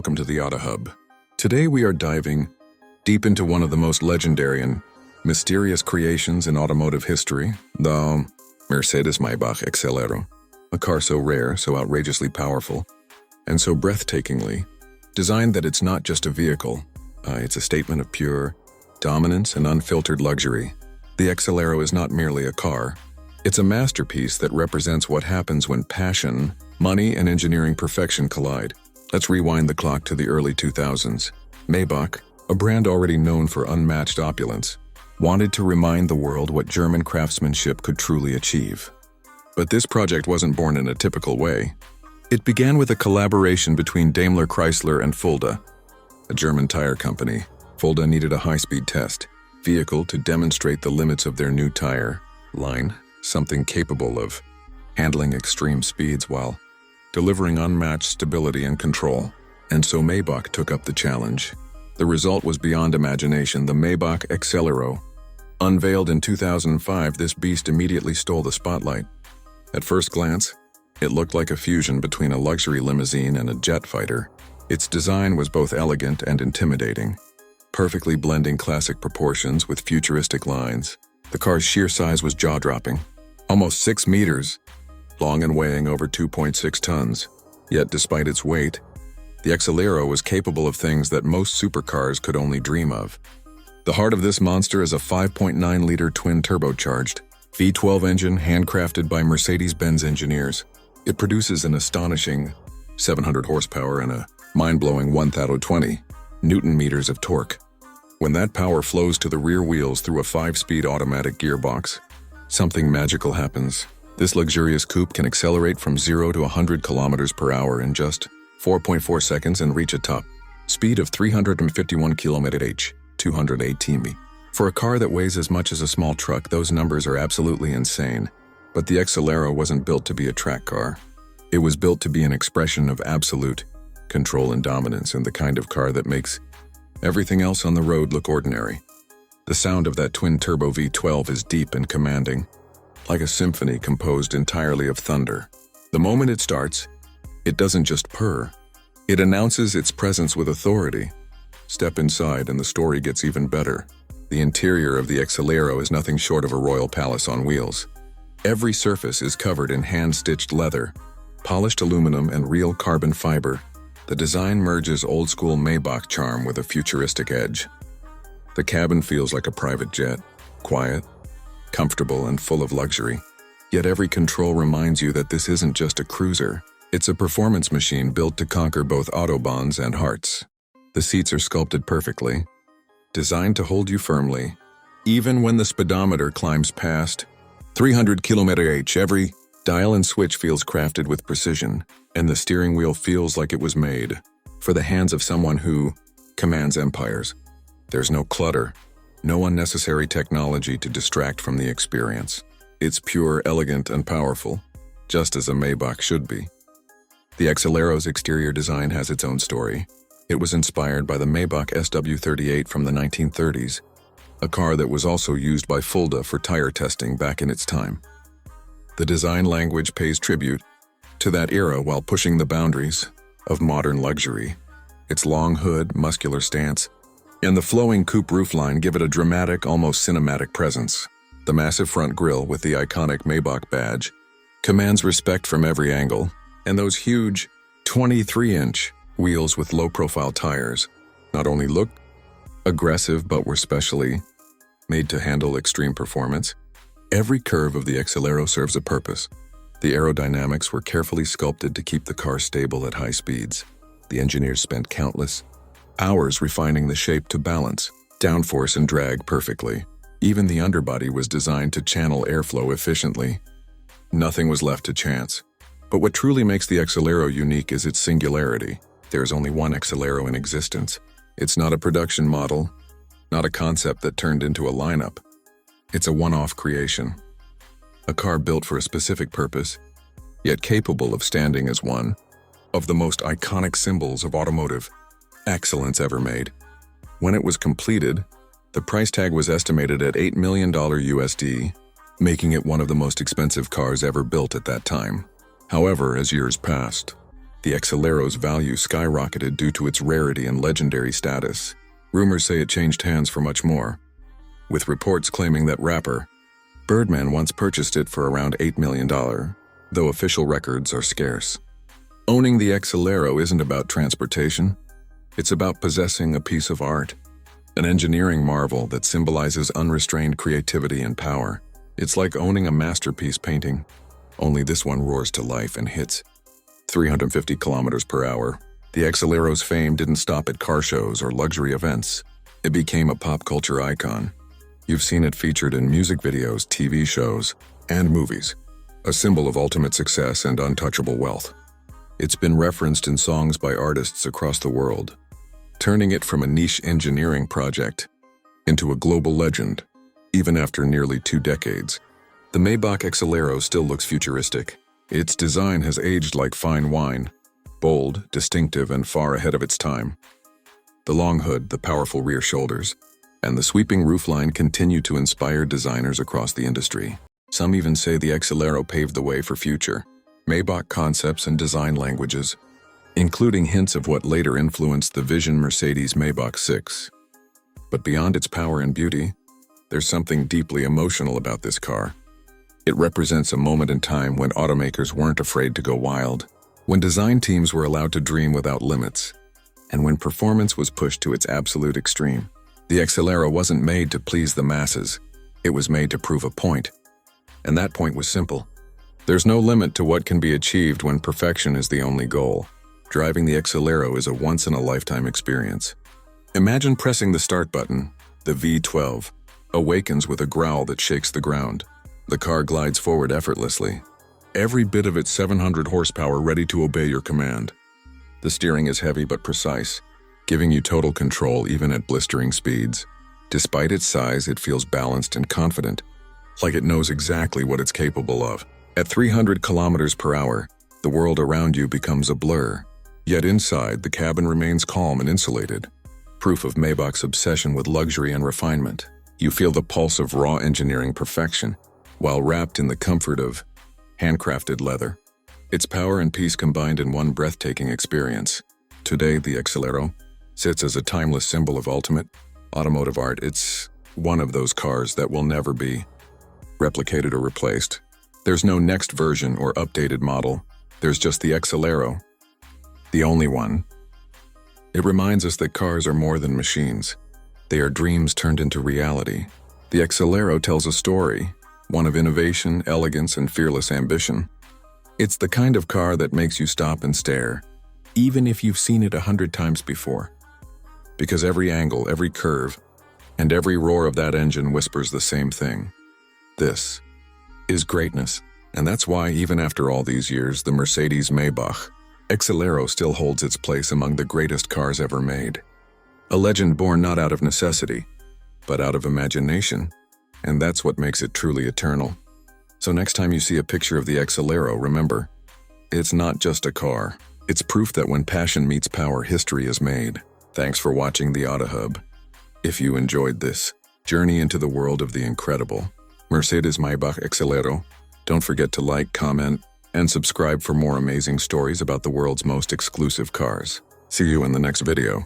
welcome to the Auta Hub. Today we are diving deep into one of the most legendary and mysterious creations in automotive history, the Mercedes-Maybach Exelero. A car so rare, so outrageously powerful, and so breathtakingly designed that it's not just a vehicle, it's a statement of pure dominance and unfiltered luxury. The Exelero is not merely a car, it's a masterpiece that represents what happens when passion, money, and engineering perfection collide. Let's rewind the clock to the early 2000s. Maybach, a brand already known for unmatched opulence, wanted to remind the world what German craftsmanship could truly achieve. But this project wasn't born in a typical way. It began with a collaboration between Daimler Chrysler and Fulda, a German tire company. Fulda needed a high-speed test vehicle to demonstrate the limits of their new tire line, something capable of handling extreme speeds while delivering unmatched stability and control. And so Maybach took up the challenge. The result was beyond imagination, the Maybach Exelero. Unveiled in 2005, this beast immediately stole the spotlight. At first glance, it looked like a fusion between a luxury limousine and a jet fighter. Its design was both elegant and intimidating, perfectly blending classic proportions with futuristic lines. The car's sheer size was jaw-dropping, almost 6 meters long and weighing over 2.6 tons. Yet despite its weight, the Exelero was capable of things that most supercars could only dream of. The heart of this monster is a 5.9-liter twin-turbocharged V12 engine handcrafted by Mercedes-Benz engineers. It produces an astonishing 700 horsepower and a mind-blowing 1,020 newton-meters of torque. When that power flows to the rear wheels through a 5-speed automatic gearbox, something magical happens. This luxurious coupe can accelerate from 0 to 100 kilometers per hour in just 4.4 seconds and reach a top speed of 351 km/h, 218 mph. For a car that weighs as much as a small truck, those numbers are absolutely insane. But the Exelero wasn't built to be a track car. It was built to be an expression of absolute control and dominance, and the kind of car that makes everything else on the road look ordinary. The sound of that twin-turbo V12 is deep and commanding, like a symphony composed entirely of thunder. The moment it starts, it doesn't just purr. It announces its presence with authority. Step inside and the story gets even better. The interior of the Exelero is nothing short of a royal palace on wheels. Every surface is covered in hand-stitched leather, polished aluminum, and real carbon fiber. The design merges old-school Maybach charm with a futuristic edge. The cabin feels like a private jet, quiet, comfortable, and full of luxury. Yet every control reminds you that this isn't just a cruiser. It's a performance machine built to conquer both autobahns and hearts. The seats are sculpted perfectly, designed to hold you firmly. Even when the speedometer climbs past 300 km/h, every dial and switch feels crafted with precision, and the steering wheel feels like it was made for the hands of someone who commands empires. There's no clutter, no unnecessary technology to distract from the experience. It's pure, elegant, and powerful, just as a Maybach should be. The Exelero's exterior design has its own story. It was inspired by the Maybach SW38 from the 1930s, a car that was also used by Fulda for tire testing back in its time. The design language pays tribute to that era while pushing the boundaries of modern luxury. Its long hood, muscular stance, and the flowing coupe roofline give it a dramatic, almost cinematic presence. The massive front grille with the iconic Maybach badge commands respect from every angle, and those huge 23-inch wheels with low-profile tires not only look aggressive but were specially made to handle extreme performance. Every curve of the Exelero serves a purpose. The aerodynamics were carefully sculpted to keep the car stable at high speeds. The engineers spent countless hours refining the shape to balance downforce and drag perfectly. Even the underbody was designed to channel airflow efficiently. Nothing was left to chance. But what truly makes the Exelero unique is its singularity. There is only one Exelero in existence. It's not a production model, not a concept that turned into a lineup. It's a one-off creation. A car built for a specific purpose, yet capable of standing as one of the most iconic symbols of automotive excellence ever made. When it was completed, the price tag was estimated at $8 million USD, making it one of the most expensive cars ever built at that time. However, as years passed, The Exelero's value skyrocketed due to its rarity and legendary status. Rumors say it changed hands for much more, with reports claiming that rapper Birdman once purchased it for around $8 million, though official records are scarce. Owning the Exelero isn't about transportation. It's about possessing a piece of art, an engineering marvel that symbolizes unrestrained creativity and power. It's like owning a masterpiece painting, only this one roars to life and hits 350 kilometers per hour. The Exelero's fame didn't stop at car shows or luxury events. It became a pop culture icon. You've seen it featured in music videos, TV shows, and movies, a symbol of ultimate success and untouchable wealth. It's been referenced in songs by artists across the world, turning it from a niche engineering project into a global legend. Even after nearly 2 decades, the Maybach Exelero still looks futuristic. Its design has aged like fine wine, bold, distinctive, and far ahead of its time. The long hood, the powerful rear shoulders, and the sweeping roofline continue to inspire designers across the industry. Some even say the Exelero paved the way for future Maybach concepts and design languages, including hints of what later influenced the vision Mercedes-Maybach 6. But beyond its power and beauty, there's something deeply emotional about this car. It represents a moment in time when automakers weren't afraid to go wild, when design teams were allowed to dream without limits, and when performance was pushed to its absolute extreme. The Exelero wasn't made to please the masses. It was made to prove a point. And that point was simple. There's no limit to what can be achieved when perfection is the only goal. Driving the Exelero is a once-in-a-lifetime experience. Imagine pressing the start button. The V12 awakens with a growl that shakes the ground. The car glides forward effortlessly, every bit of its 700 horsepower ready to obey your command. The steering is heavy but precise, giving you total control even at blistering speeds. Despite its size, it feels balanced and confident, like it knows exactly what it's capable of. At 300 kilometers per hour, the world around you becomes a blur. Yet inside, the cabin remains calm and insulated, proof of Maybach's obsession with luxury and refinement. You feel the pulse of raw engineering perfection, while wrapped in the comfort of handcrafted leather. Its power and peace combined in one breathtaking experience. Today, the Exelero sits as a timeless symbol of ultimate automotive art. It's one of those cars that will never be replicated or replaced. There's no next version or updated model. There's just the Exelero, the only one. It reminds us that cars are more than machines. They are dreams turned into reality. The Exelero tells a story, one of innovation, elegance, and fearless ambition. It's the kind of car that makes you stop and stare, even if you've seen it 100 times before. Because every angle, every curve, and every roar of that engine whispers the same thing. This is greatness, and that's why even after all these years, the Mercedes-Maybach Exelero still holds its place among the greatest cars ever made. A legend born not out of necessity, but out of imagination, and that's what makes it truly eternal. So next time you see a picture of the Exelero, remember, it's not just a car. It's proof that when passion meets power, history is made. Thanks for watching the Auta Hub. If you enjoyed this journey into the world of the incredible Mercedes-Maybach Exelero, don't forget to like, comment, and subscribe for more amazing stories about the world's most exclusive cars. See you in the next video.